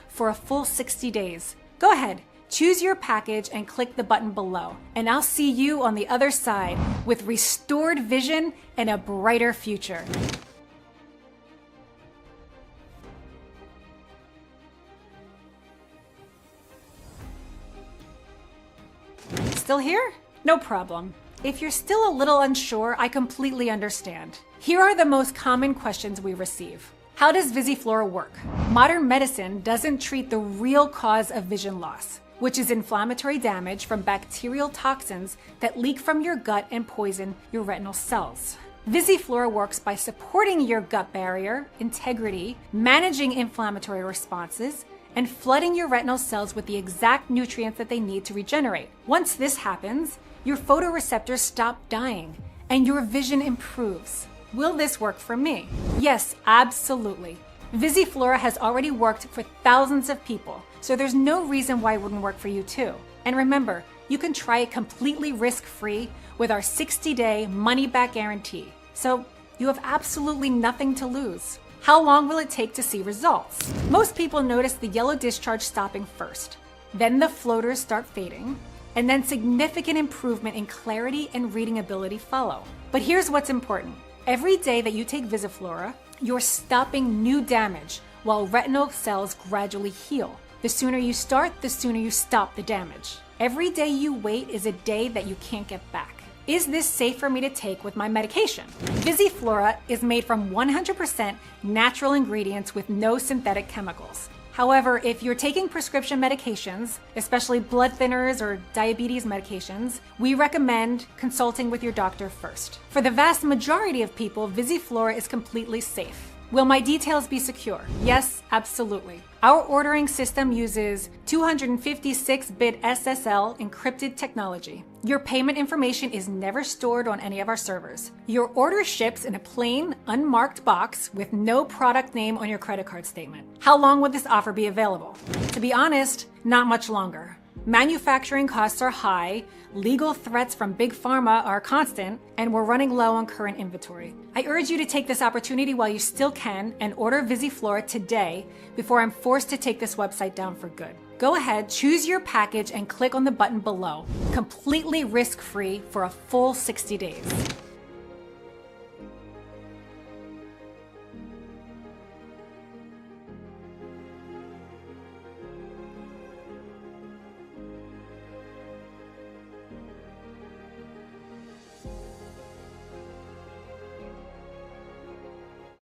for a full 60 days. Go ahead, choose your package and click the button below, and I'll see you on the other side with restored vision and a brighter future. Still here? No problem. If you're still a little unsure, I completely understand. Here are the most common questions we receive. How does Visiflora work? Modern medicine doesn't treat the real cause of vision loss, which is inflammatory damage from bacterial toxins that leak from your gut and poison your retinal cells. Visiflora works by supporting your gut barrier integrity, managing inflammatory responses, and flooding your retinal cells with the exact nutrients that they need to regenerate. Once this happens, your photoreceptors stop dying and your vision improves. Will this work for me? Yes, absolutely. Visiflora has already worked for thousands of people, so there's no reason why it wouldn't work for you too. And remember, you can try it completely risk-free with our 60-day money-back guarantee. So you have absolutely nothing to lose. How long will it take to see results? Most people notice the yellow discharge stopping first. Then the floaters start fading, and then significant improvement in clarity and reading ability follow. But here's what's important. Every day that you take Visiflora, you're stopping new damage while retinal cells gradually heal. The sooner you start, the sooner you stop the damage. Every day you wait is a day that you can't get back. Is this safe for me to take with my medication? Visiflora is made from 100% natural ingredients with no synthetic chemicals. However, if you're taking prescription medications, especially blood thinners or diabetes medications, we recommend consulting with your doctor first. For the vast majority of people, Visiflora is completely safe. Will my details be secure? Yes, absolutely. Our ordering system uses 256-bit SSL encrypted technology. Your payment information is never stored on any of our servers. Your order ships in a plain, unmarked box with no product name on your credit card statement. How long would this offer be available? To be honest, not much longer. Manufacturing costs are high, legal threats from big pharma are constant, and we're running low on current inventory. I urge you to take this opportunity while you still can and order Visiflora today before I'm forced to take this website down for good. Go ahead, choose your package, and click on the button below, completely risk-free for a full 60 days.